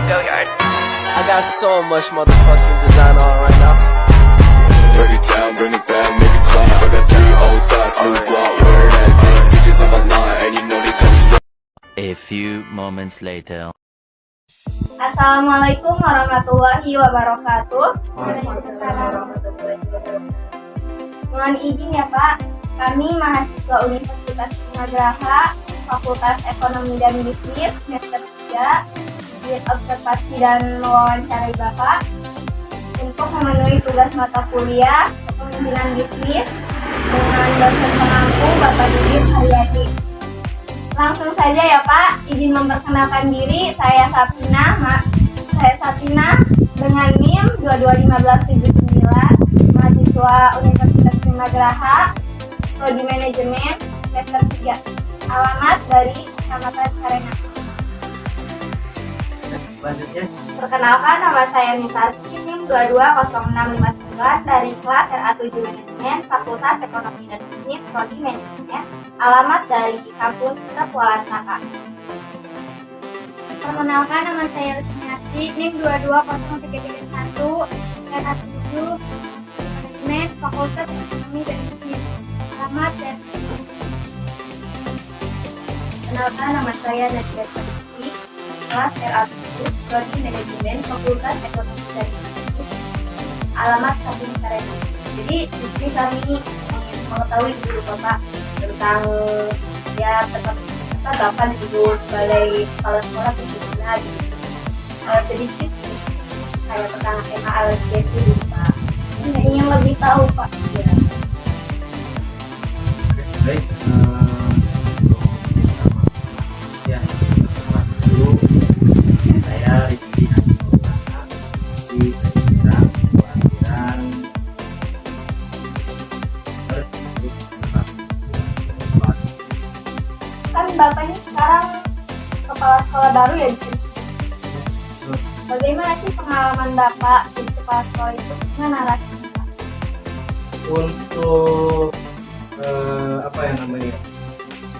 Go yard. I got so much motherfucking design on right now. Break it down, bring it back, make it clap. I got 3 old thoughts, new guap, where that thing. Bitches on my line, and you know they come straight. A few moments later. Assalamualaikum warahmatullahi wabarakatuh. Mohon izin ya Pak, kami mahasiswa Universitas Trisakti, Fakultas Ekonomi dan Bisnis, semester 3, izin observasi dan mewawancarai Bapak untuk memenuhi tugas mata kuliah Kepemimpinan Bisnis dengan dosen pengampu Bapak Didit Haryadi. Langsung saja ya Pak, izin memperkenalkan diri, saya Satina dengan NIM 221579, mahasiswa Universitas Trisakti, Prodi Manajemen, semester 3. Alamat dari Kecamatan Carengan. Selanjutnya, Perkenalkan, nama saya Mitasi, NIM 220659 dari kelas RA7 Manajemen, Fakultas Ekonomi dan Bisnis, Prodi Manajemen. Alamat dari Kampus Kepulauan. Perkenalkan, nama saya Rusmiati, NIM 220331 RA7 Manajemen, Fakultas Ekonomi dan Bisnis. Alamat dari Perkenalkan, nama saya Nadia Siti, kelas RA7 Prodi Manajemen, Fakultas Ekonomi dan Bisnis. Alamat Kampung Carengan. Jadi di sini kami ingin mengetahui dulu Bapak tentang Bapak dulu sebagai kepala sekolah bagaimana gitu. Sedikit kayak tentang MALSD itu dulu Pak. Ini ingin lebih tahu Pak. Ya. baik. Ya, dulu saya Rizky Maulana di Serang, kelahiran Kan Bapak ini sekarang kepala sekolah baru ya di sini. Bagaimana sih pengalaman Bapak jadi kepala sekolah itu? Gimana rasanya Pak? Untuk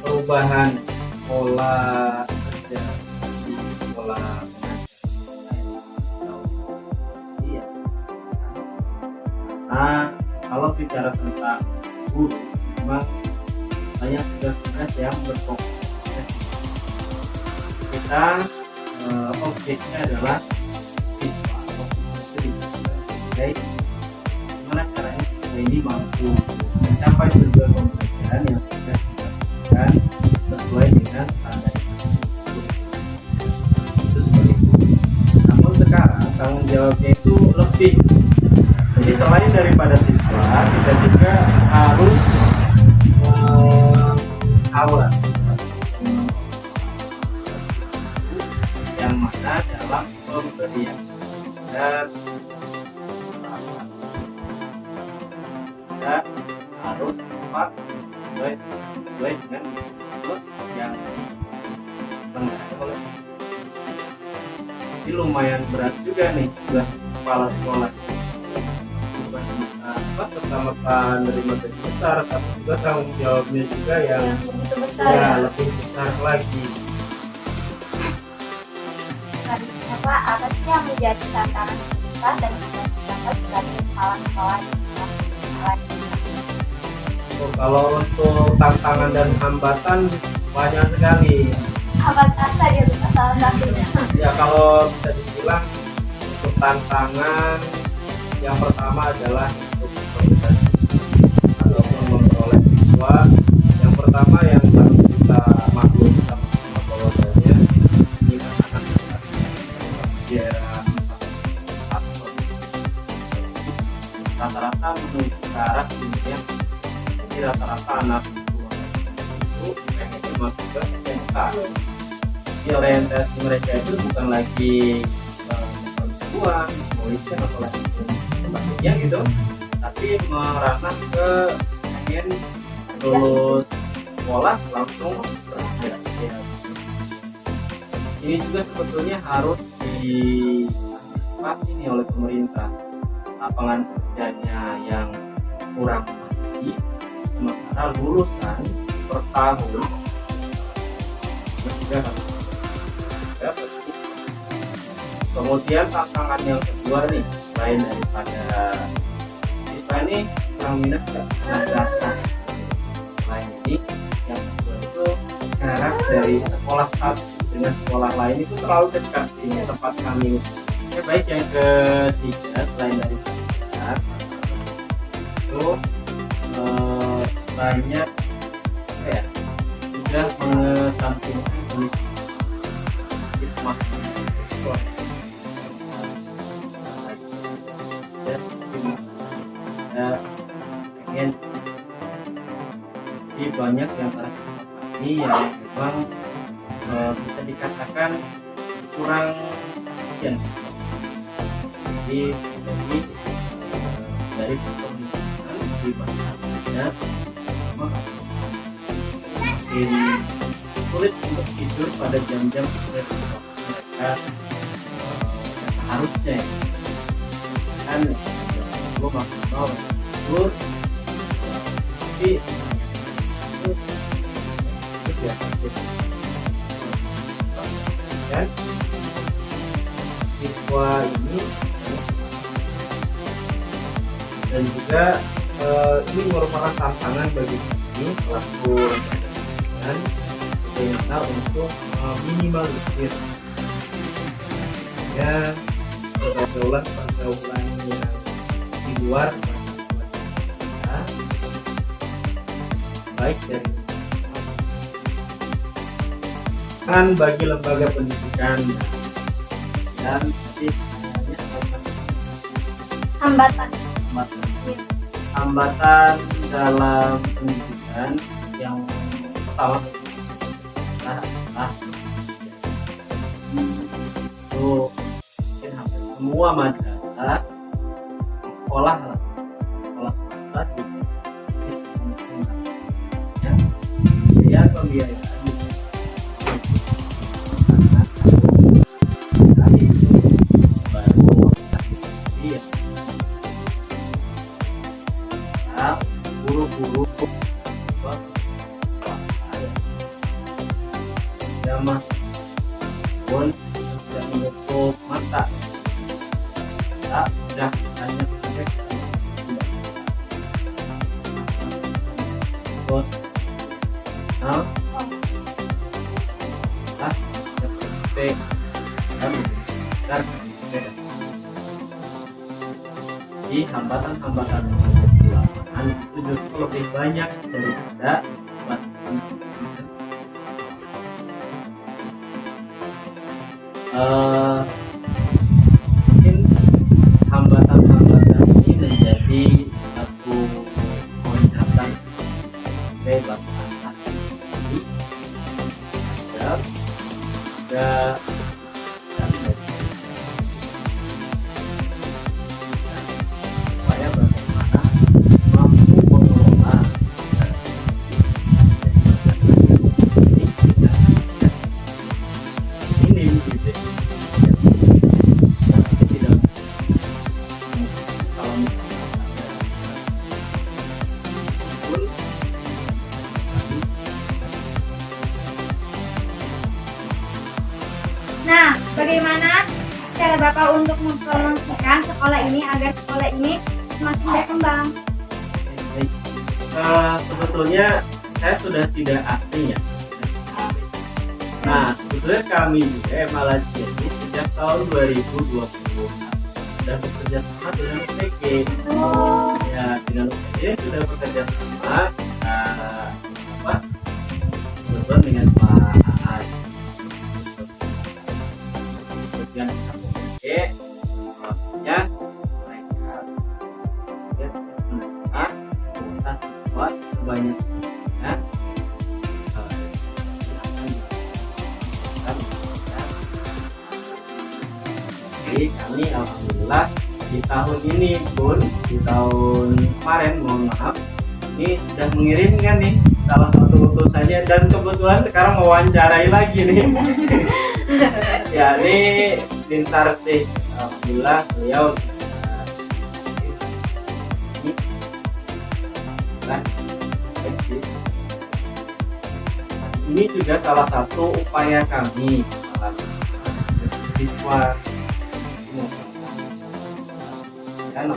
perubahan pola kerja di sekolah iya. Nah, kalau bicara tentang guru, memang banyak tugas-tugas yang berfokus. Kita objeknya adalah siswa. Oke, gimana caranya kita ini mampu mencapai tujuan pembelajaran yang sudah dilakukan sesuai dengan standar itu seperti itu. Namun sekarang tanggung jawabnya itu lebih. Jadi selain daripada siswa, kita juga harus awas yang mana dalam pemberian dan kita harus tepat sesuai dengan input yang diselenggarakan oleh. Jadi lumayan berat juga nih tugas kepala sekolah. Pertama menerima gaji besar, tapi juga tanggung jawabnya juga yang begitu besar ya. Lebih besar lagi. Apa sih yang menjadi tantangan kita dan kita sebagai kepala sekolah di sekolah? Kalau untuk tantangan dan hambatan banyak sekali. Apa saja itu salah satunya? Ya kalau bisa dibilang untuk tantangan yang pertama adalah untuk memperoleh siswa ataupun memperoleh siswa. Yang pertama yang harus kita maklum sama bahwasanya ini anak-anak dia rata-rata menuju ke arah kemudian jadi rata-rata anak itu pengennya masuk ke SMK. Jadi orientasi mereka itu bukan lagi perempuan, kepolisian atau lain sebagainya gitu, tapi merambah ke pengen lulus sekolah langsung kerja. Ini juga sebetulnya harus diantisipasi nih oleh pemerintah. Lapangan kerjanya yang kurang tinggi, sementara lulusan per tahun sudah dapat Kemudian tantangan yang kedua nih, selain daripada siswa ini kurang minat dasar, selain ini yang kedua itu jarak dari sekolah satu dengan sekolah lain itu terlalu dekat di tempat kami. Baik yang ketiga, selain dari jarak itu banyak sudah mengesampingkan hikmah pengen di banyak yang ini yang memang bisa dikatakan kurang jadi dari pemerintahan di batasnya makin sulit untuk tidur pada jam-jam mereka harusnya kan gue maksimal tidur tapi itu ya kan siswa ini dan juga ini merupakan tantangan bagi kami pelaku dan pemerintah untuk minimalisir ya pergaulan yang di luar kita, baik dari kan bagi lembaga pendidikan dan hambatan dalam pendidikan yang pertama itu mungkin hampir semua madrasah sekolah swasta di biaya pembiayaan guru-guru jamaah pun tidak menutup mata sudah banyak terus di hambatan-hambatan di lapangan itu justru lebih banyak daripada mungkin hambatan-hambatan ini menjadi satu loncatan bebas asa ada supaya bagaimana mampu mengelola ini gitu. Nah, bagaimana cara Bapak untuk mempromosikan sekolah ini agar sekolah ini semakin berkembang? Sebetulnya saya sudah tidak asing ya. Nah, sebetulnya kami juga Malaysia ini sejak tahun 2020 sudah bekerja sama dengan UPG. Ya, dengan UPG sudah bekerja sama kebetulan dengan Pak Aan. Kemudian UPG maksudnya mereka menerima kuota siswa sebanyak-banyaknya. Jadi kami alhamdulillah di tahun ini pun, di tahun kemarin mohon maaf, ini sudah mengirimkan nih salah satu utusannya dan kebetulan sekarang mewawancarai lagi nih. Ya ini lintar sih, alhamdulillah beliau ini juga salah satu upaya kami siswa kan.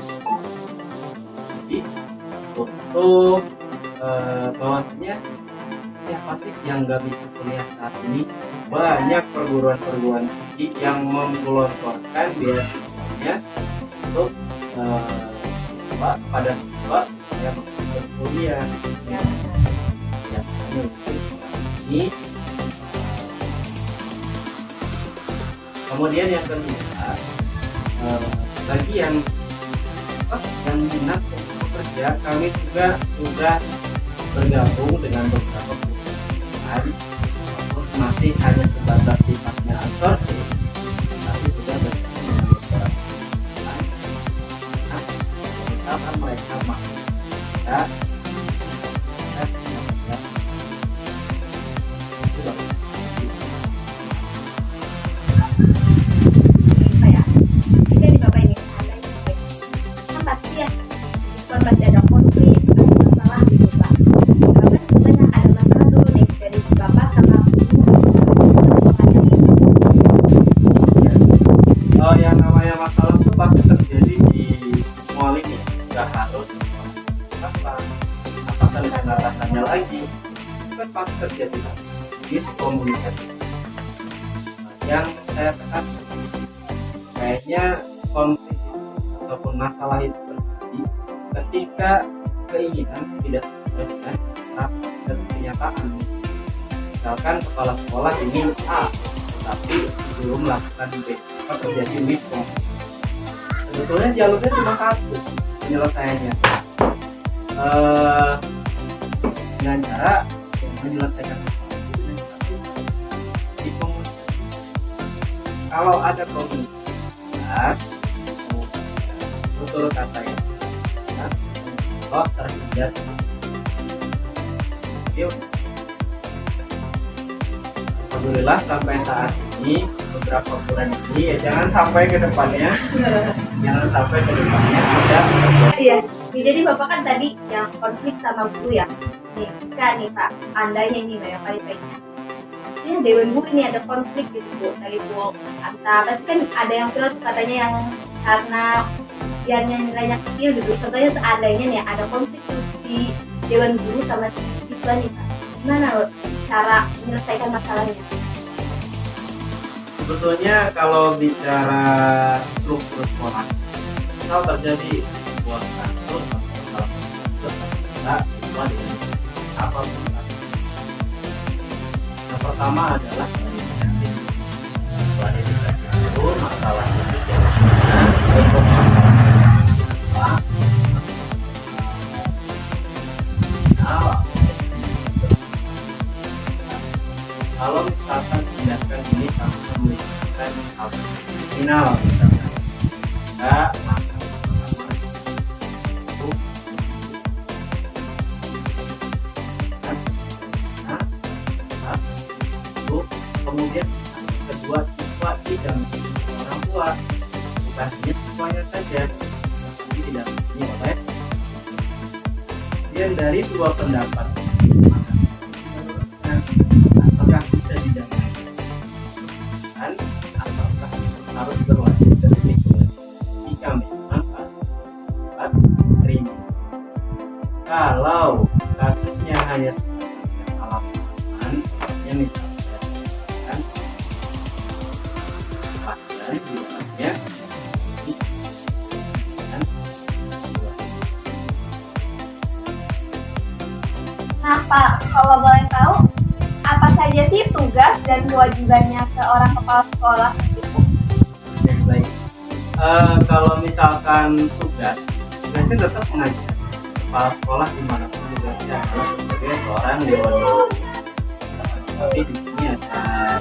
Jadi untuk bahwasanya siapa sih yang nggak bisa kuliah saat ini? Banyak perguruan-perguruan tinggi yang menggelontorkan beasiswanya untuk pada siswa yang berkuliah. Ya, hanya untuk ini. Kemudian yang kedua, bagi yang minat untuk bekerja, kami juga sudah bergabung dengan beberapa perusahaan, walaupun masih hanya sebatas sifatnya outsourcing, tapi sudah bergabung dengan beberapa perusahaan. Nah, misalkan mereka mau ya, pasti ada konflik, ada masalah gitu Pak. Bahkan sebenarnya ada masalah dulu nih dari Bapak sama yang namanya masalah itu pasti terjadi di semua lini, nggak harus atasan dan atasannya lagi, itu kan pasti terjadi miskomunikasi. Yang saya tekan kayaknya konflik ataupun masalah itu terjadi ketika keinginan tidak sesuai dengan dan kenyataan. Misalkan kepala sekolah ingin A, tapi sebelum melakukan B, maka terjadi miskom. Sebetulnya jalurnya cuma satu penyelesaiannya, dengan cara menyelesaikan di komunitas. Kalau ada komunitas, betul kata ya, oh terhindar. Alhamdulillah sampai saat ini beberapa bulan ini ya, jangan sampai ke depannya ada. Iya, jadi Bapak kan tadi yang konflik sama guru ya. Nih Pak, andainya ini ya baik-baiknya. Ini Dewan Guru ini ada konflik gitu Bu, dari Bu Anta. Pasti kan ada yang bilang katanya yang karena biarnya nilainya kecil gitu. Contohnya seandainya nih ada konflik di Dewan Guru sama siswa nih Pak. Gimana loh cara menyelesaikan masalahnya? Sebetulnya kalau bicara struktur sekolah, kalau terjadi sebuah kasus atau kita semua dengan apapun. Yang pertama adalah klarifikasi. Klarifikasi itu masalahnya sejauh mana, untuk masalahnya apa. Kalau misalkan tindakan ini kamu melibatkan hal kriminal misalkan, maka kemudian kedua siswa didampingi orang tua, bukan hanya siswanya saja, tapi didampingi oleh. Kemudian dari dua pendapat, apakah bisa didampingi apakah harus berlanjut ke titik jika memang kasus terima. Kalau kasusnya hanya kesalahpahaman, misalnya Nah Pak, kalau boleh tahu apa saja sih tugas dan kewajibannya seorang kepala sekolah gitu? Baik. Kalau misalkan tugasnya tetap mengajar. Kepala sekolah dimanapun tugasnya adalah sebagai seorang dewan guru. Tapi di sini ada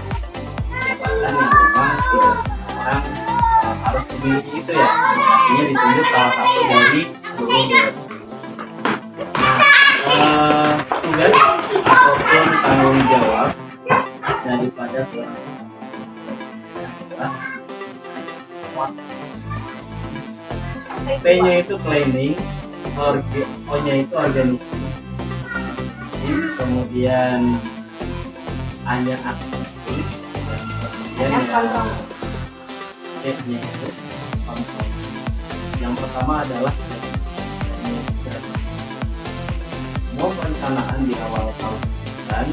jabatan yang memang tidak semua orang harus memiliki itu ya. Artinya ditunjuk salah satu dari seluruh dewan guru. Tugas ataupun tanggung jawab daripada seorang P-nya itu planning, O-nya itu organisasi, kemudian A-nya aksi, dan kemudian T-nya itu kontrol. Yang pertama adalah mau perencanaan di awal tahun dan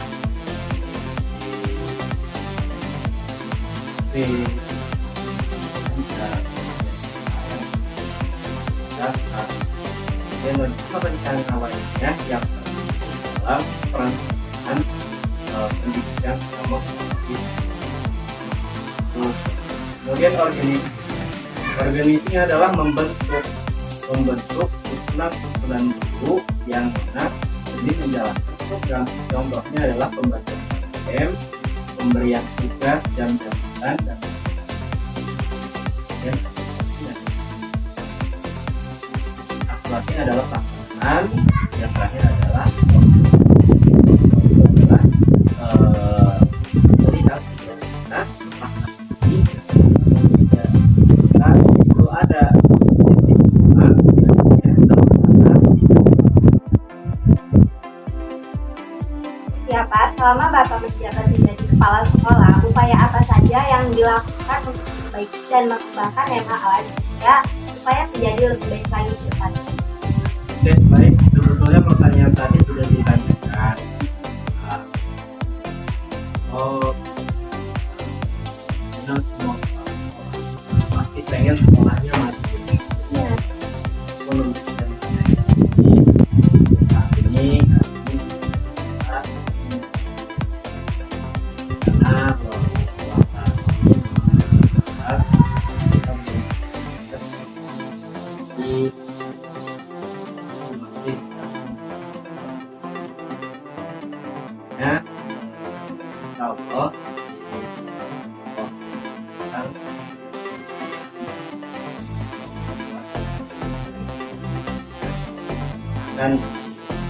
dan perencanaan awalnya yang dalam perencanaan pendidikan sama kemudian organisasinya adalah membentuk susunan guru yang mana ini menjalankan program. Contohnya adalah pembagian PM, pemberian tugas dan jabatan dan adalah pelaksanaan. Yang terakhir adalah melihat bagaimana ini perlu ada Ya Pak, selama Bapak menjabat menjadi kepala sekolah, upaya apa saja yang dilakukan untuk memperbaiki dan mengembangkan MA Al-Azkia supaya menjadi lebih baik lagi ke depan? Oke, baik. Sebetulnya pertanyaan tadi sudah ditanyakan. Semua pasti pengen sekolahnya maju. Ya. Menunjukkan saat ini karena Allah akan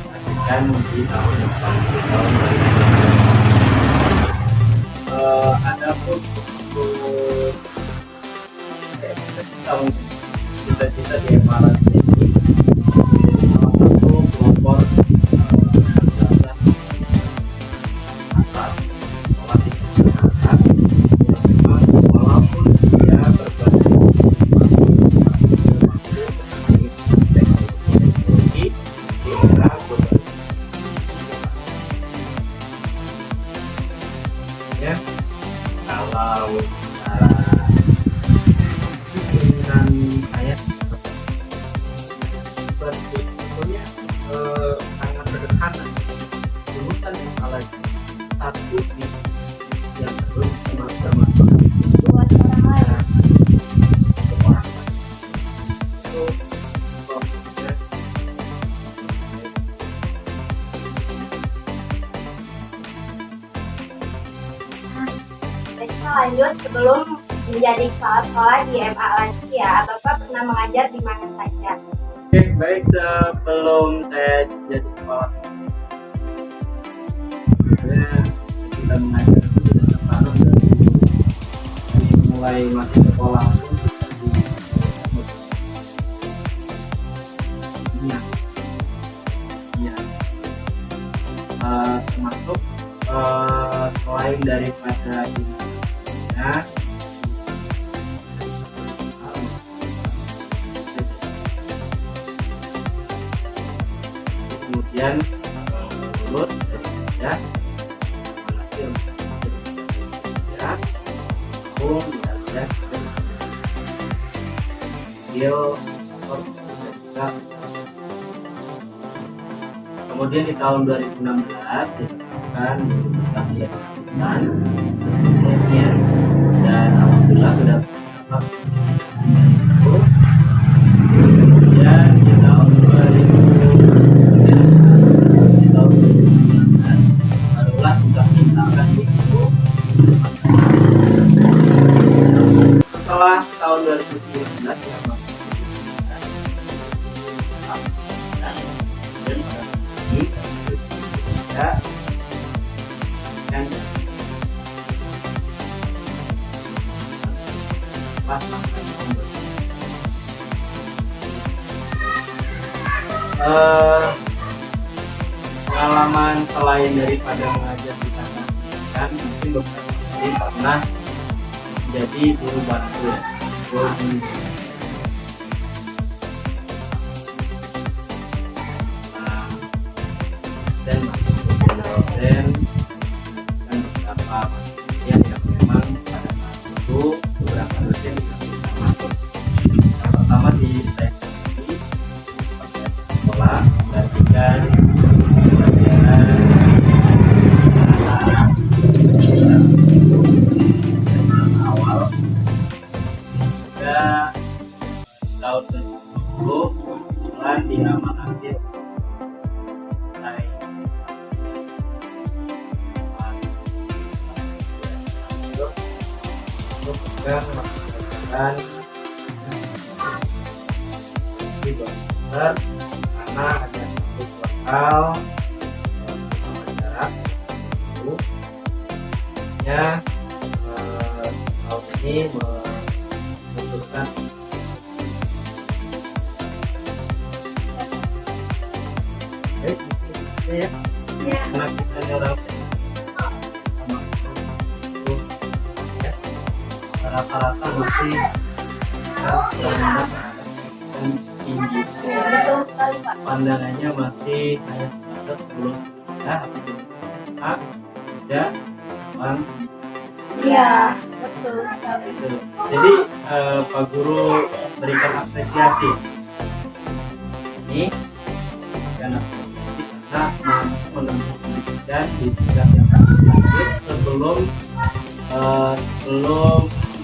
dihasilkan di tahun depan. Adapun untuk cita-cita di MA ini salah satu pelopor madrasah atas sekolah tingkat atas walaupun dia berbasis teknologi di era global ya. Kalau keinginan saya sebetulnya sangat sederhana. Lulusan yang salah satu yang terus bermanfaat Buat orang lain. untuk orang lain. Itu prosesnya. Kita lanjut, sebelum menjadi kepala sekolah di MA Al-Azkia, Bapak pernah mengajar di mana saja? Oke, baik. Sebelum saya jadi kepala sekolah, sebenarnya kita mengajar itu sudah terparuh dari mulai masih sekolah pun kita termasuk selain daripada kemudian lulus dari kerja hasil kerja umum dan kemudian di tahun 2016 ditetapkan di Yayasan dan alhamdulillah sudah dapat terus. Kemudian di tahun 2019 barulah bisa meninggalkan itu. Setelah tahun 2019 ya pengalaman selain daripada mengajar di sana kan mungkin beberapa kali pernah menjadi guru bantu untuk pegang waktu pelajaran di 2 semester, karena ada satu kuartal jarak itu nya tahun ini memutuskan ya, karena kita ini orang sama itu ya, rata-rata masih dan tinggi, Betul sekali Pak. pandangannya masih hanya sebatas lulus kuliah atau tidak uang. Iya, betul sekali. Gitu. Jadi Pak Guru berikan apresiasi ini karena mampu menempuh pendidikan di tingkat yang lanjut sebelum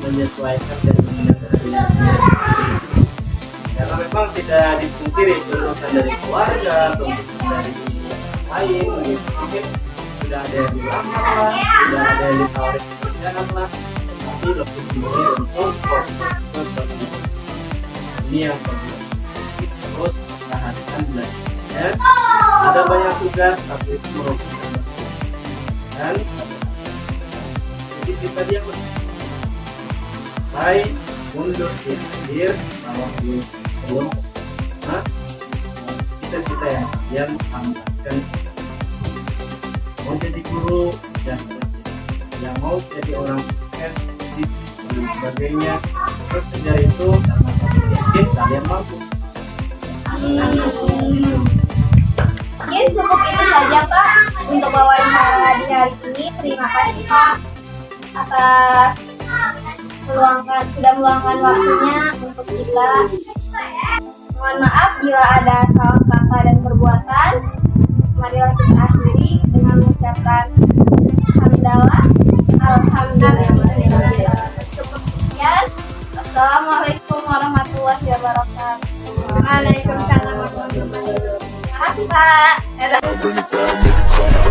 menyesuaikan dan menyesuaikan. Karena memang tidak dipungkiri tuntutan dari keluarga, tuntutan dari lain, begitu mungkin sudah ada yang dilamar lah, sudah ada yang ditawarin pekerjaan lah, tapi lebih memilih untuk fokus ke pendidikan. Ini yang perlu kita terus pertahankan belajarnya. Ada banyak tugas, tapi itu merupakan dan jadi kita diam sampai mundur di akhir sama belum cita-cita yang tambahkan mau jadi guru dan yang mau jadi orang sukses dan sebagainya, terus kejar itu karena kami yakin kalian mampu. Mungkin cukup itu saja Pak untuk wawancara di hari ini. Terima kasih Pak atas sudah meluangkan waktunya untuk kita. Mohon maaf bila ada salah kata dan perbuatan. Marilah kita akhiri dengan mengucapkan alhamdulillah. Cukup sekian. Assalamualaikum warahmatullahi wabarakatuh. Waalaikumsalam warahmatullahi wabarakatuh. Terima kasih Pak. Bring it down, make it clap.